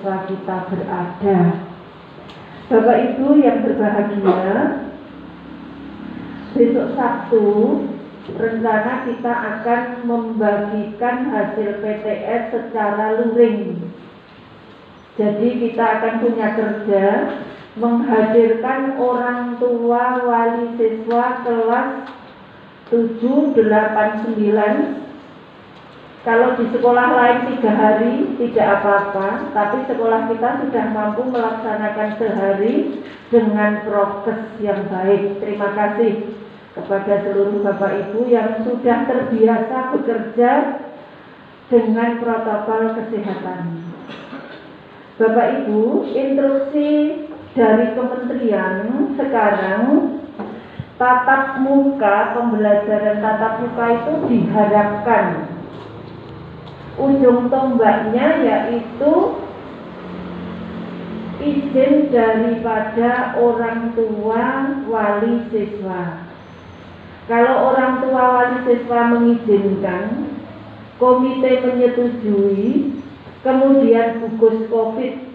bangsa kita berada. Bapak Ibu yang berbahagia, besok Sabtu rencana kita akan membagikan hasil PTS secara luring. Jadi kita akan punya kerja menghadirkan orang tua wali siswa kelas 7, 8, 9. Kalau di sekolah lain 3 hari tidak apa-apa, tapi sekolah kita sudah mampu melaksanakan sehari dengan prokes yang baik. Terima kasih kepada seluruh Bapak Ibu yang sudah terbiasa bekerja dengan protokol kesehatan. Bapak Ibu, instruksi dari kementerian sekarang tatap muka, pembelajaran tatap muka itu diharapkan ujung tombaknya yaitu izin daripada orang tua wali siswa. Kalau orang tua wali siswa mengizinkan, komite menyetujui, kemudian gugus COVID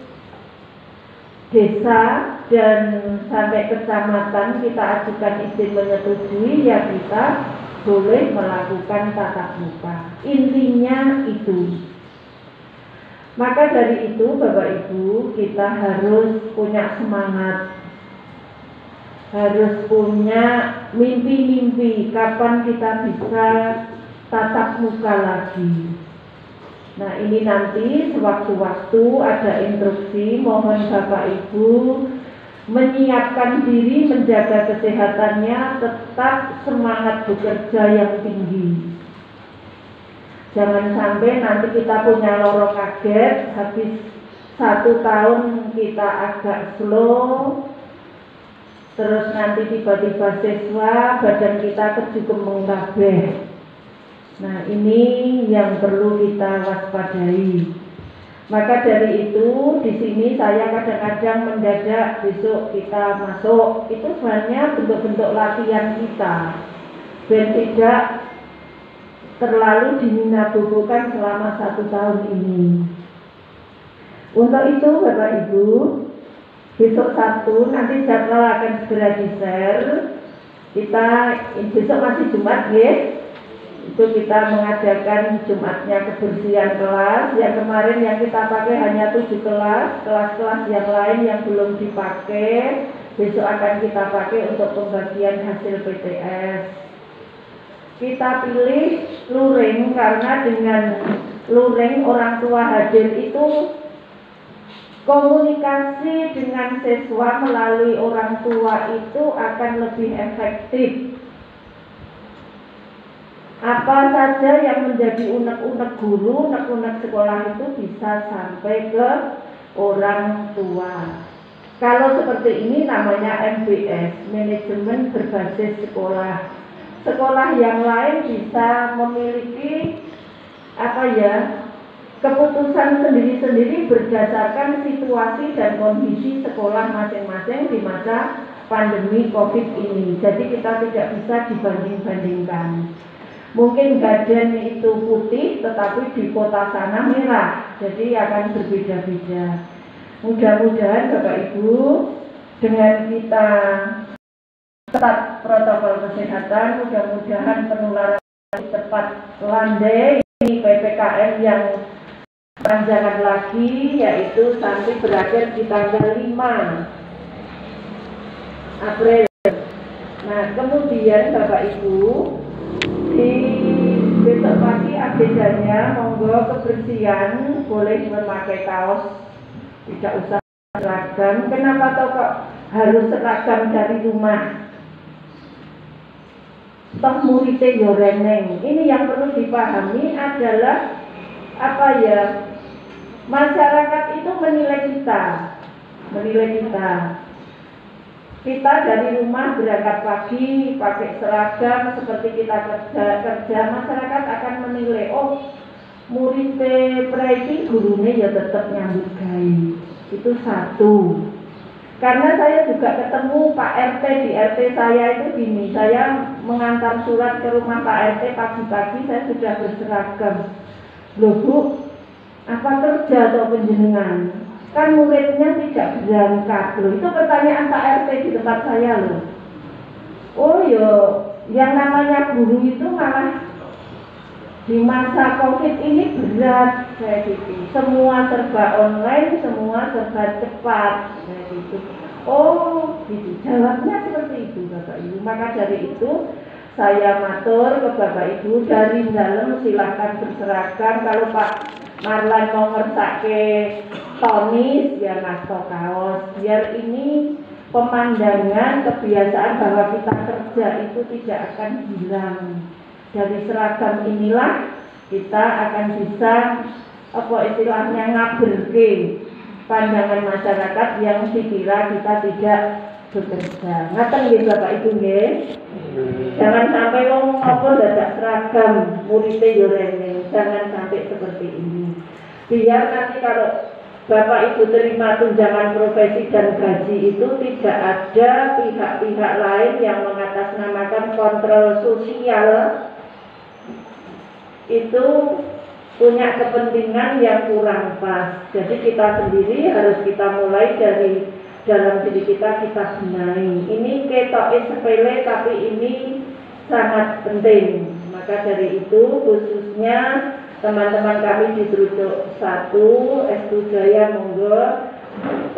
desa dan sampai kecamatan kita ajukan izin menyetujui, ya kita boleh melakukan tatap muka. Intinya itu. Maka dari itu Bapak Ibu, kita harus punya semangat, harus punya mimpi-mimpi kapan kita bisa tatap muka lagi. Nah, ini nanti sewaktu-waktu ada instruksi, mohon Bapak Ibu menyiapkan diri, menjaga kesehatannya, tetap semangat bekerja yang tinggi. Jangan sampai nanti kita punya loro kaget, habis 1 tahun kita agak slow, terus nanti tiba-tiba siswa badan kita kejukemeng kabeh. Nah, ini yang perlu kita waspadai. Maka dari itu di sini saya kadang-kadang mendadak besok kita masuk, itu sebenarnya bentuk-bentuk latihan kita dan tidak terlalu diminabubukan selama 1 tahun ini. Untuk itu Bapak Ibu, besok Sabtu nanti jadwal akan segera di-share. Kita besok masih Jumat ya. Itu kita mengadakan Jumatnya kebersihan kelas. Yang kemarin yang kita pakai hanya 7 kelas. Kelas-kelas yang lain yang belum dipakai besok akan kita pakai untuk pembagian hasil PTS. Kita pilih luring karena dengan luring orang tua hadir itu komunikasi dengan siswa melalui orang tua itu akan lebih efektif. Apa saja yang menjadi unek-unek guru, unek-unek sekolah itu bisa sampai ke orang tua. Kalau seperti ini namanya MBS, manajemen berbasis sekolah. Sekolah yang lain bisa memiliki keputusan sendiri-sendiri berdasarkan situasi dan kondisi sekolah masing-masing di masa pandemi COVID ini. Jadi kita tidak bisa dibanding-bandingkan. Mungkin Gaden itu putih, tetapi di kota sana merah, jadi akan berbeda-beda. Mudah-mudahan Bapak Ibu, dengan kita tetap protokol kesehatan, mudah-mudahan penularan cepat landai. Ini PPKM yang panjangan lagi, yaitu sampai berakhir di tanggal 5 April. Nah, kemudian Bapak Ibu, di besok pagi agendanya monggo kebersihan, boleh memakai kaos, tidak usah seragam. Kenapa kok harus seragam dari rumah? Toh muridnya yo reneng. Ini yang perlu dipahami adalah masyarakat itu menilai kita. Kita dari rumah berangkat pagi pakai seragam seperti kita kerja, masyarakat akan menilai, oh murid preti gurunya ya tetap nyambut gawe. Itu satu. Karena saya juga ketemu Pak RT di RT saya itu gini, saya mengantar surat ke rumah Pak RT pagi-pagi saya sudah berseragam. Loh Bu, apa kerja atau penjenengan? kan muridnya tidak berangkat loh. Itu pertanyaan Pak RT di tempat saya loh. Oh yo, yang namanya guru itu malah di masa COVID ini berat kayak gitu. Semua serba online, semua serba cepat kayak gitu. Oh, gitu. Jawabnya seperti itu Bapak Ibu. Maka dari itu saya matur ke Bapak Ibu dari dalam silahkan berseragam. Kalau Pak Marlan mau ngersake tonis ya ngasto kaos. Biar ini pemandangan kebiasaan bahwa kita kerja itu tidak akan hilang. Dari seragam inilah kita akan bisa apa istilahnya ngaberke pandangan masyarakat yang dikira kita tidak bekerja. Ngaten nggih Bapak Ibu nggih. Jangan sampai wong apa dadak seragam muridé yo rene. Jangan sampai seperti ini. Biar nanti kalau Bapak Ibu terima tunjangan profesi dan gaji itu tidak ada pihak-pihak lain yang mengatasnamakan kontrol sosial itu punya kepentingan yang kurang pas. Jadi kita sendiri harus kita mulai dari dalam diri kita benahi. Ini ketoke sepele tapi ini sangat penting. Maka dari itu khususnya teman-teman kami di Trujok 1 S2 Jaya monggo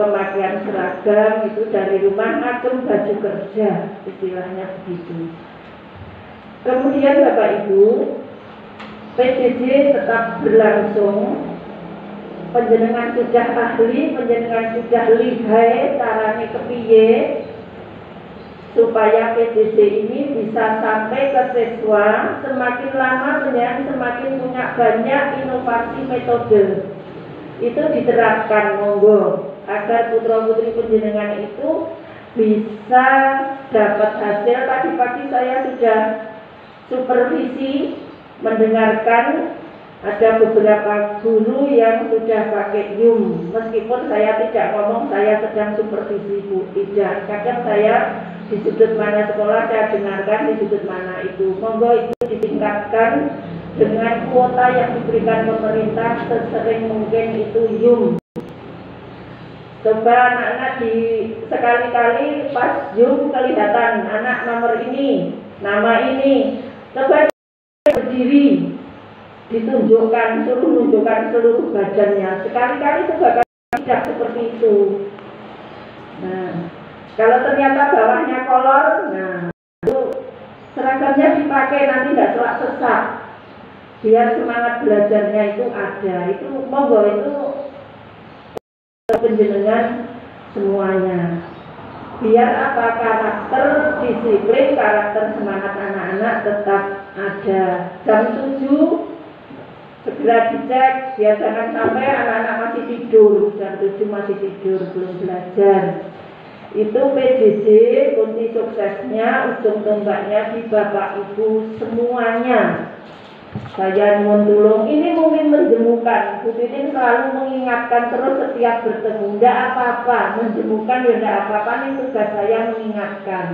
pemakaian seragam itu dari rumah ngatur baju kerja istilahnya begitu. Kemudian Bapak Ibu PJJ tetap berlangsung. Panjenengan sudah ahli, panjenengan sudah lihai carane kepiye supaya PJJ ini bisa sampai ke siswa. Semakin lama panjenengan semakin punya banyak inovasi metode. Itu diterapkan monggo agar putra putri panjenengan itu bisa dapat hasil. Tadi pagi saya sudah supervisi mendengarkan ada beberapa guru yang sudah pakai Zoom. Meskipun saya tidak ngomong saya sedang supervisi Bu, tidak. Kadang saya di sudut mana sekolah saya dengarkan, di sudut mana itu. Monggo itu ditingkatkan dengan kuota yang diberikan pemerintah sesering mungkin itu Zoom. Coba anak-anak di sekali-kali pas Zoom kelihatan anak nomor ini, nama ini. Coba berdiri, ditunjukkan, suruh menunjukkan seluruh badannya. Sekali-kali coba tidak seperti itu. Nah, kalau ternyata bawahnya kolor, nah itu seragamnya dipakai nanti tidak sesak. Biar semangat belajarnya itu ada. Itu monggo itu penjenengan semuanya. Biar apa karakter disiplin, karakter semangat anak-anak tetap ada. Jam 7 segera dicek, biar jangan sampai anak-anak masih tidur. Jam 7 masih tidur, belum belajar. Itu PJJ, kunci suksesnya, ujung tombaknya di Bapak Ibu semuanya. Saya mohon tolong, ini mungkin menjemukan. Bu Titin selalu mengingatkan terus setiap bertemu. Tidak apa-apa, menjemukan ya tidak apa-apa. Ini tugas saya mengingatkan.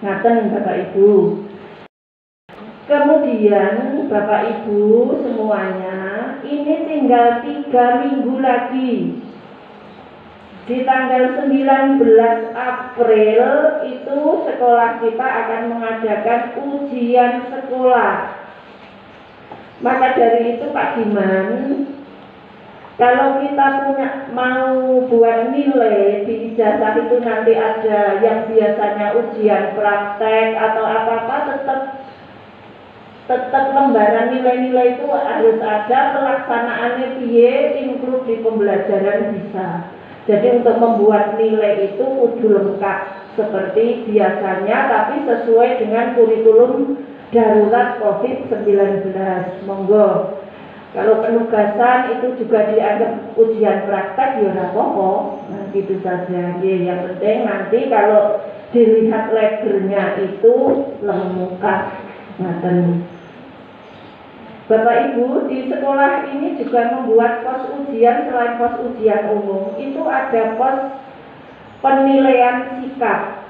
Ngaten Bapak Ibu. Kemudian Bapak Ibu semuanya, ini tinggal 3 minggu lagi. Di tanggal 19 April itu sekolah kita akan mengadakan ujian sekolah. Maka dari itu Pak Diman, kalau kita mau buat nilai di ijazah itu nanti ada yang biasanya ujian praktek atau apa-apa, tetap lembaran nilai-nilai itu harus ada, pelaksanaannya piye, include di pembelajaran bisa. Jadi untuk membuat nilai itu kudu lengkap seperti biasanya, tapi sesuai dengan kurikulum darurat COVID-19. Monggo. Kalau penugasan itu juga dianggap ujian praktek ya apa-apa. Nah, gitu saja. Yang penting nanti kalau dilihat levelnya itu lengkap. Nah, Bapak Ibu di sekolah ini juga membuat pos ujian. Selain pos ujian umum itu ada pos penilaian sikap.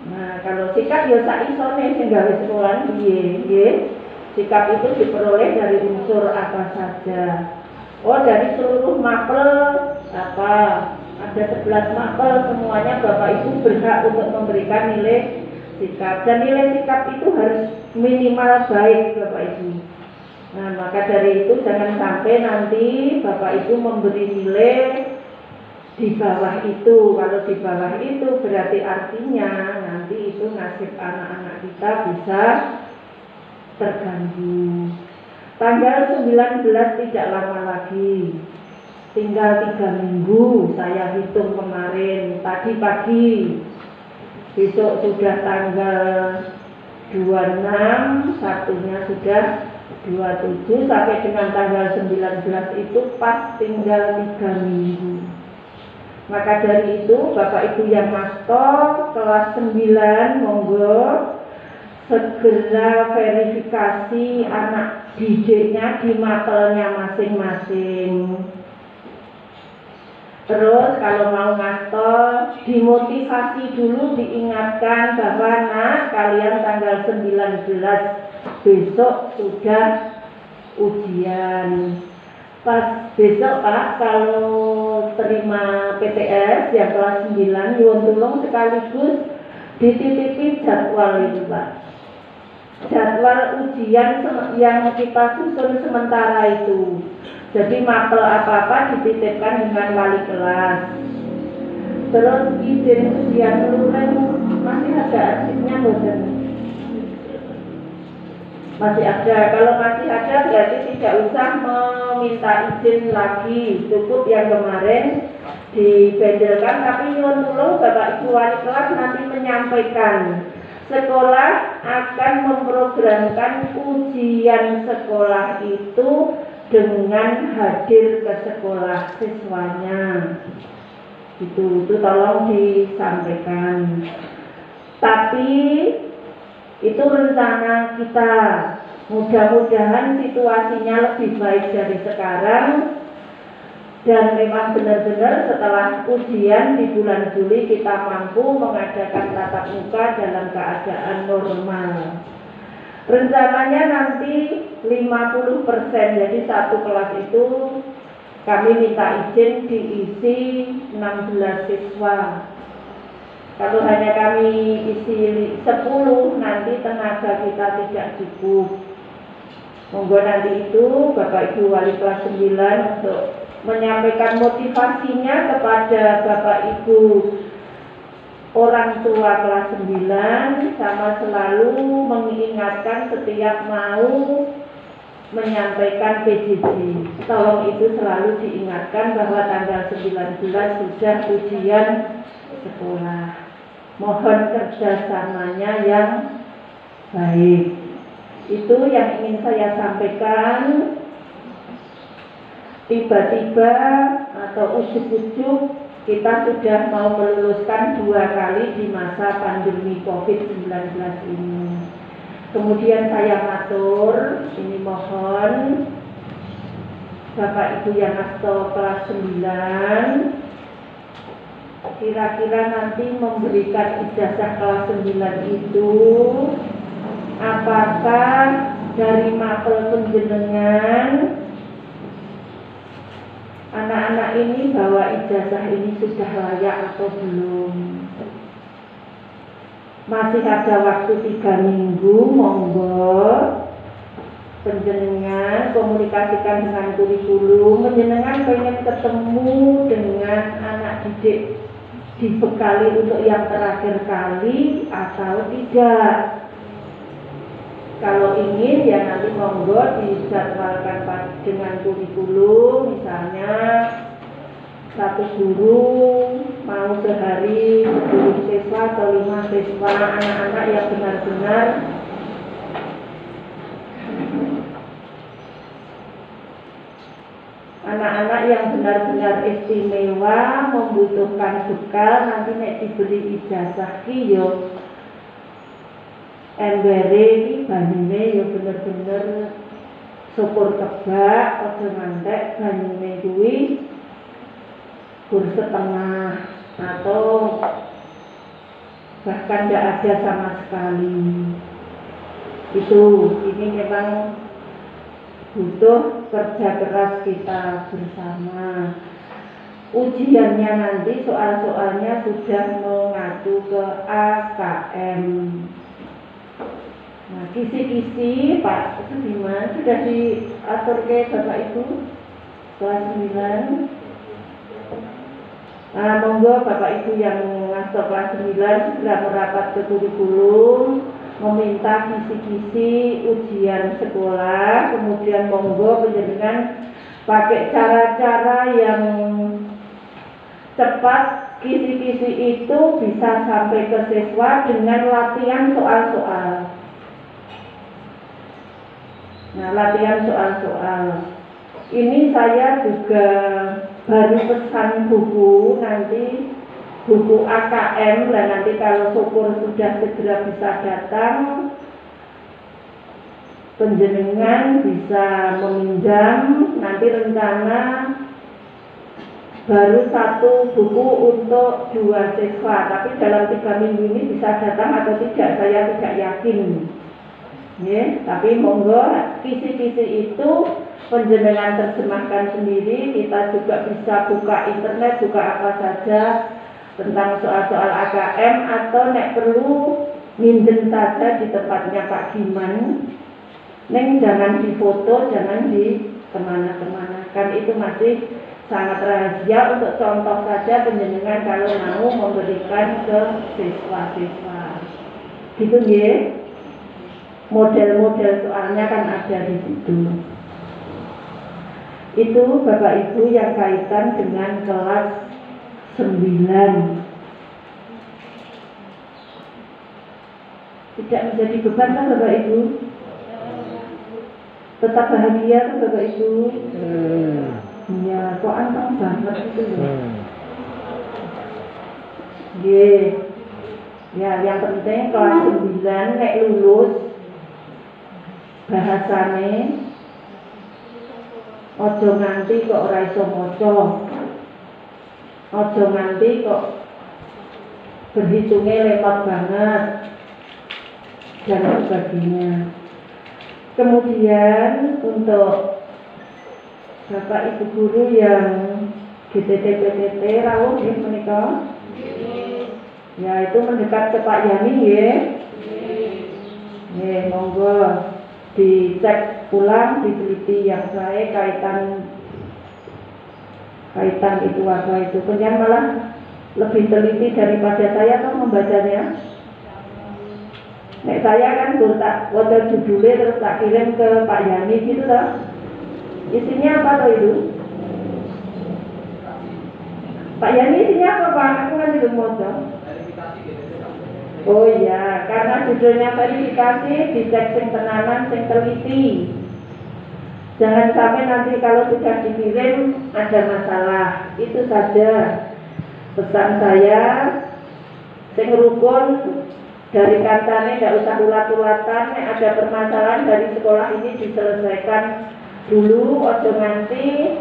Nah, kalau sikap ya saisone sing gawe sekolah nggih. Sikap itu diperoleh dari unsur apa saja. Oh, dari seluruh mapel apa, ada 11 mapel, semuanya Bapak Ibu berhak untuk memberikan nilai sikap, dan nilai sikap itu harus minimal baik Bapak Ibu. Nah, maka dari itu jangan sampai nanti Bapak Ibu memberi nilai di bawah itu. Kalau di bawah itu berarti artinya nanti itu nasib anak-anak kita bisa terganggu. Tanggal 19 tidak lama lagi, tinggal 3 minggu, saya hitung kemarin tadi pagi. Besok sudah tanggal 26, satunya sudah 27, sampai dengan tanggal 19 itu pas tinggal 3 minggu. Maka dari itu Bapak Ibu yang master kelas 9 monggo segera verifikasi anak didiknya di mapelnya masing-masing. Terus kalau mau master dimotivasi dulu, diingatkan bahwa nak, kalian tanggal 19 besok sudah ujian. Pas besok Pak, kalau terima PTS yang kelas 9, nyuwun tulung sekaligus dititipi jadwal itu Pak. Jadwal ujian yang kita susun sementara itu. Jadi mapel apa-apa dititipkan dengan wali kelas. Terus izin ujian luring masih ada arsipnya boten? Masih ada. Kalau masih ada berarti tidak usah meminta izin lagi, cukup yang kemarin dibedelkan. Tapi nyuwun tulung Bapak Ibu wali kelas nanti menyampaikan sekolah akan memprogramkan ujian sekolah itu dengan hadir ke sekolah siswanya. Itu tolong disampaikan. Tapi itu rencana kita. Mudah-mudahan situasinya lebih baik dari sekarang, dan memang benar-benar setelah ujian di bulan Juli kita mampu mengadakan tatap muka dalam keadaan normal. Rencananya nanti 50%, jadi satu kelas itu kami minta izin diisi 16 siswa. Kalau hanya kami isi 10, nanti tenaga kita tidak cukup. Monggo nanti itu Bapak Ibu wali kelas 9 untuk menyampaikan motivasinya kepada Bapak Ibu orang tua kelas 9, sama selalu mengingatkan setiap mau menyampaikan PJJ. Tolong itu selalu diingatkan bahwa tanggal 19 sudah ujian sekolah. Mohon kerjasamanya yang baik. Itu yang ingin saya sampaikan. Tiba-tiba atau ujuk-ujuk kita sudah mau meluluskan 2 kali di masa pandemi COVID-19 ini. Kemudian saya matur, ini mohon Bapak Ibu yang master kelas 9 kira-kira nanti memberikan ijazah kelas 9 itu apakah dari mapel penjenengan anak-anak ini bawa ijazah ini sudah layak atau belum? Masih ada waktu 3 minggu, monggo penjenengan komunikasikan dengan kurikulum. Penjenengan pengen ketemu dengan anak didik dibekali untuk yang terakhir kali atau tidak? Kalau ingin ya nanti monggo dijadwalkan dengan kurikulum, misalnya 1 guru mau sehari 10 siswa atau 5 siswa, anak-anak yang benar-benar istimewa, membutuhkan bekal, nanti nek diberi ijazah ki yo embere iki banyune yo bener-bener syukur kebak, aja ngantek banyune kuwi gur setengah atau bahkan tidak ada sama sekali. Ini memang butuh kerja keras kita bersama. ujiannya nanti soal-soalnya sudah mengacu ke AKM. Nah, kisi-kisi Pak Sudiman sudah diatur ke Bapak Ibu kelas 9. Nah, monggo Bapak Ibu yang masuk kelas 9 sudah merapat ke kurikulum, meminta kisi-kisi ujian sekolah, kemudian monggo penjenengan pakai cara-cara yang cepat. Kisi-kisi itu bisa sampai ke siswa dengan latihan soal-soal. Nah, latihan soal-soal ini saya juga baru pesan buku, nanti buku AKM, dan nanti kalau syukur sudah segera bisa datang, penjenengan bisa meminjam. Nanti rencana baru 1 buku untuk 2 siswa, tapi dalam 3 minggu ini bisa datang atau tidak saya tidak yakin. Tapi monggo kisi-kisi itu penjenengan terjemahkan sendiri. Kita juga bisa buka internet, buka apa saja tentang soal-soal AKM, atau nek perlu minjem saja di tempatnya Pak Giman. Neng jangan difoto, jangan di kemana-kemana, kan itu masih sangat rahasia. Untuk contoh saja penjenengan kalau mau memberikan ke siswa-siswa gitu ya. Model-model soalnya kan ada di situ. Itu Bapak Ibu yang kaitan dengan kelas 9. Tidak menjadi beban kan Bapak Ibu? Tetap bahagia kan Bapak Ibu? Ya, kok anteng banget itu ya. Ya, yang penting kelas 9 nek lulus bahasane ojo nganti kok ora iso maca, ojo nganti kok berhitungnya lemot banget dan sebagainya. Kemudian untuk Bapak Ibu guru yang GTT-PTT rawuh nggih menika, ya itu mendekat ke Pak Yani nggih. Nggih, monggo dicek ulang, diteliti yang saya kaitan itu apa itu. Kemudian malah lebih teliti daripada saya kan membacanya. Nek saya kan tak waca judulnya terus tak kirim ke Pak Yani gitu loh. Isinya apa tuh itu? Pak Yani isinya apa Pak? Aku kan belum waca. Oh iya, karena judulnya verifikasi, dicek sing tenanan, sing teliti. Jangan sampai nanti kalau sudah dikirim ada masalah. Itu saja pesan saya. Sing rukun dari katanya tidak usah ulat-ulatan. Ada permasalahan dari sekolah ini diselesaikan dulu. Ojo nanti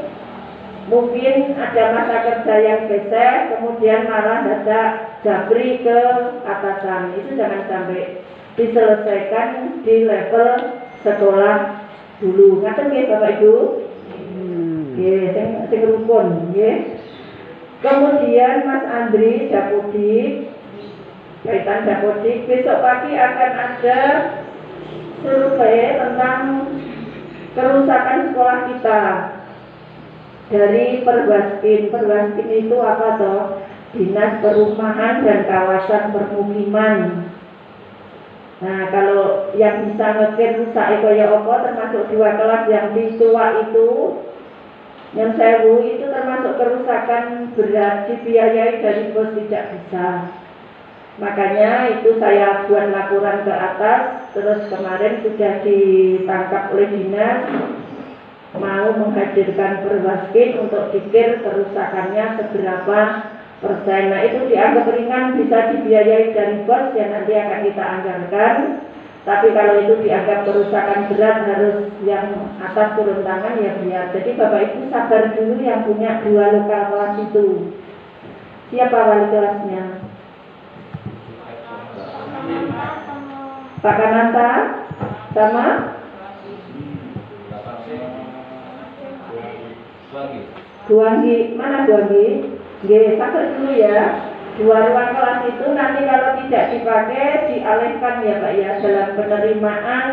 mungkin ada masa kerja yang geser, kemudian malah ada jabri ke atasan. Itu jangan sampai, diselesaikan di level sekolah dulu. Ngaten nggih Bapak Ibu? Nggih, sing rukun nggih. Kemudian Mas Andri Dapodik, kaitan Dapodik, besok pagi akan ada survei tentang kerusakan sekolah kita dari Perwaskin. Perwaskin itu apa toh? Dinas Perumahan dan Kawasan Permukiman. Nah, kalau yang bisa ngekir rusak kaya apa, termasuk 2 kelas yang di Tua itu, yang sewu itu termasuk kerusakan berat, dibiayai dari bos tidak bisa. Makanya itu saya buat laporan ke atas, terus kemarin sudah ditangkap oleh dinas, mau menghadirkan Perwaskin untuk dikir kerusakannya seberapa persen. Nah, itu dianggap ringan, bisa dibiayai dari bos, yang nanti akan kita anggarkan. Tapi kalau itu dianggap kerusakan berat, harus yang atas turun tangan, ya biar. Jadi Bapak Ibu sabar dulu yang punya 2 lokal kelas itu. Siapa wali kelasnya? Pak Kananta sama Buanggi, mana Buanggi? Nggih, sabar dulu ya. 2 ruang kelas itu nanti kalau tidak dipakai dialihkan ya Pak ya dalam penerimaan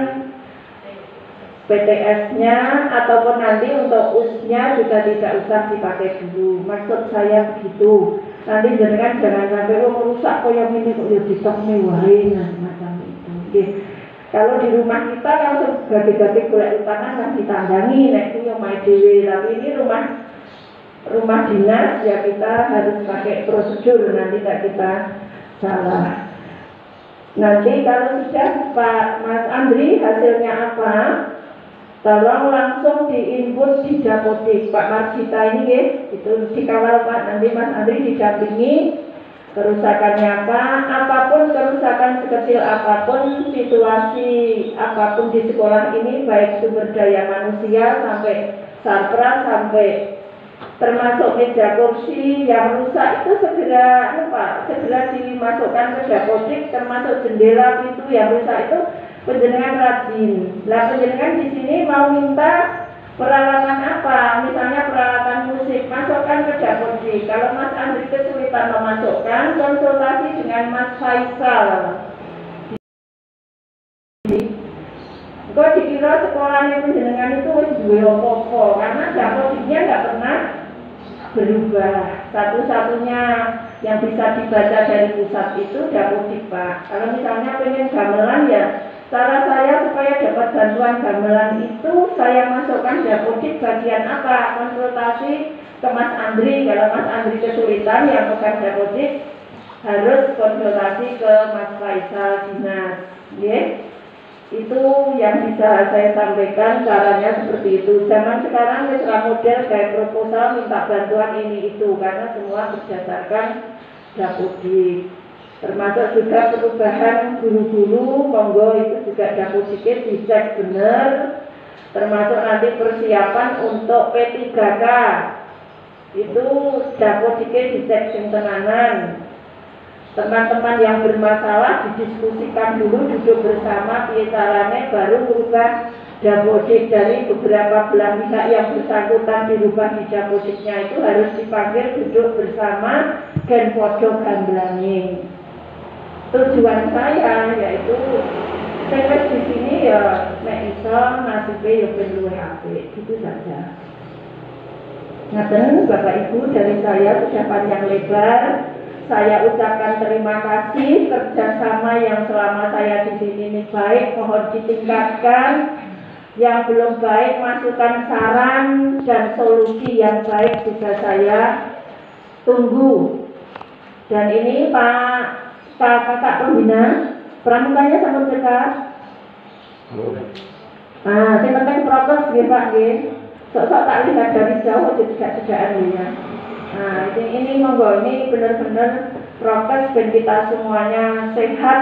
PTS-nya ataupun nanti untuk US-nya juga tidak usah dipakai dulu. Maksud saya begitu. Nanti jangan sampai merusak koyong ini kok ya ditok wae macam itu. Oke. Kalau di rumah kita langsung gawe-gawe golek utama kan ditandangi nek ku yo mae dhewe, tapi ini rumah dinas ya kita harus pakai prosedur, nanti tak kita salah. Nanti kalau sudah Pak Mas Andri hasilnya apa, tolong langsung diinput di Dapodik. Pak Margita ini ya, itu dikawal Pak, nanti Mas Andri didampingi kerusakannya apa, apapun kerusakan sekecil apapun, situasi apapun di sekolah ini, baik sumber daya manusia sampai sarpras sampai termasuk meja kursi yang rusak itu segera dimasukkan ke Dapodik, termasuk jendela pintu yang rusak itu penjenengan rajin. Lah penjenengan di sini mau minta peralatan apa? Misalnya peralatan musik, masukkan ke Dapodik. Kalau Mas Andri kesulitan memasukkan, konsultasi dengan Mas Faisal. Kok dikira sekolahnya penjenengan itu wis duwe apa-apa, karena Dapodiknya nggak pernah berubah. Satu-satunya yang bisa dibaca dari pusat itu Dapodik Pak. Kalau misalnya pengen gamelan ya, cara saya supaya dapat bantuan gamelan itu saya masukkan Dapodik bagian apa? Konsultasi ke Mas Andri. Kalau Mas Andri kesulitan yang pegang Dapodik harus konsultasi ke Mas Faisal dinas. Yeah. Itu yang bisa saya sampaikan, caranya seperti itu. Zaman sekarang misal model kayak proposal minta bantuan ini itu karena semua berdasarkan Dapodik. Termasuk juga perubahan guru-guru, monggo itu juga Dapodiknya dicek benar. Termasuk nanti persiapan untuk P3K itu Dapodiknya dicek sing tenanan. Teman-teman yang bermasalah didiskusikan dulu, duduk bersama piye carane baru merubah Dapodik. Dari beberapa belah pihak yang bersangkutan dirubah di Dapodiknya itu harus dipanggil duduk bersama dan podo gamblangi. Tujuan saya yaitu saya di sini ya nek iso nasibe ya ben luwih apik, gitu saja. Ngaten Bapak Ibu, dari saya sudah panjang lebar. Saya ucapkan terima kasih, kerjasama yang selama saya di sini ini baik, mohon ditingkatkan. Yang belum baik, masukan saran dan solusi yang baik juga saya tunggu. Dan ini Pak Kakak Pembina, pramukanya sama dekat. Nah, yang penting prokes nggih Pak nggih. Sok-sok tak lihat dari jauh tidak-tidakan ya. Nah, ini monggo, ini benar-benar prokes dan kita semuanya sehat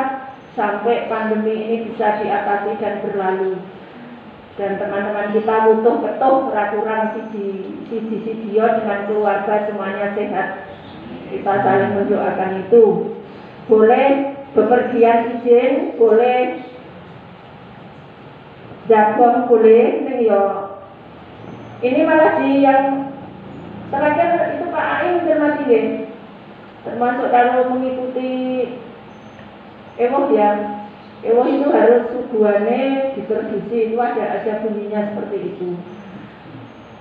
sampai pandemi ini bisa diatasi dan berlalu. Dan teman-teman kita butuh ketuh peraturan siji dengan keluarga semuanya sehat. Kita saling mendoakan itu. Boleh bepergian izin, boleh jabong, boleh ning yo. Ini malah di yang terakhir itu Pak Aing cermati nggih. Termasuk kalau mengikuti ya. Ewoh itu harus suguhane diproduksi, itu ada bunyinya seperti itu.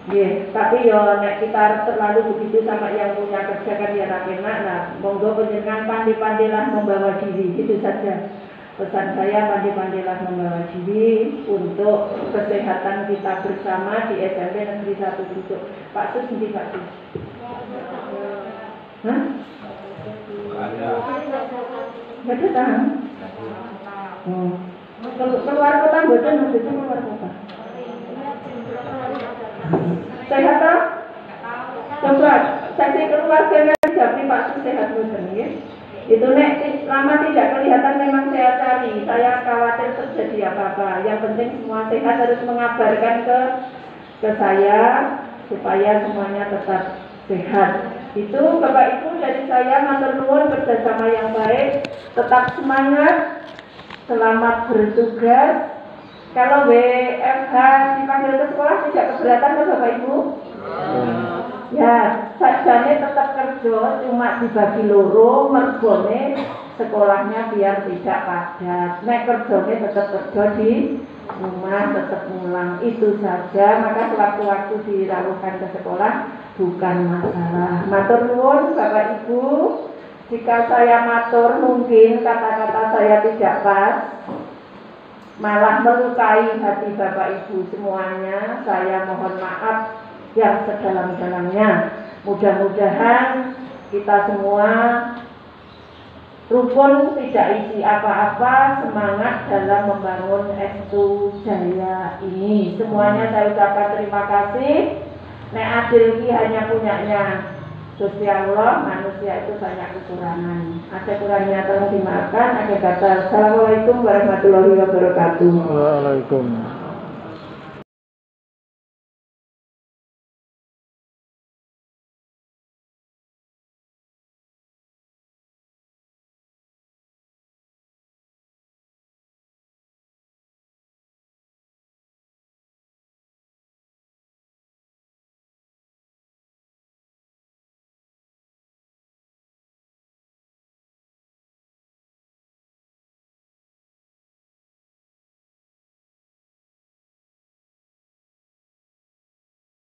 Yeah, tapi ya nek kita terlalu begitu sama yang punya kerja kan ya enak. Nah, monggo panjenengan pandai-pandailah membawa diri, itu saja. Pesan saya, pandai-pandailah membawa diri untuk kesehatan kita bersama di SMP Negeri 1 Gusuk. Pak Sus, nanti Pak Sus. Hah? Nggak datang? Keluar kota, buatan maksudnya keluar kota. Sehat tak? Coba, saksi keluarganya jadi Pak Sus sehat buatan ya. Itu nek lama tidak kelihatan memang saya cari, saya khawatir terjadi apa-apa. Yang penting semua sehat, harus mengabarkan ke saya supaya semuanya tetap sehat. Itu Bapak Ibu dari saya, matur nuwun kerjasama yang baik, tetap semangat, selamat bertugas. Kalau WFH dipanggil ke sekolah tidak keberatan ke Bapak Ibu? Ya, sajane tetap kerja, cuma dibagi loro, mergone sekolahnya biar tidak padat. Nek kerjane tetap kerja di rumah, tetap ngulang, itu saja. Maka sewaktu-waktu dirawuhkan ke sekolah bukan masalah. Matur nuwun Bapak Ibu, jika saya matur mungkin kata-kata saya tidak pas, malah melukai hati Bapak Ibu semuanya, saya mohon maaf yang sedalam-dalamnya. Mudah-mudahan kita semua rukun, tidak isi apa-apa, semangat dalam membangun Estu Jaya ini. Semuanya saya ucapkan terima kasih. Nek adil ini hanya punyanya Gusti Allah, manusia itu banyak kekurangan. Ada kurangnya tolong dimaafkan. Akhir kata, Assalamualaikum warahmatullahi wabarakatuh. Waalaikumsalam.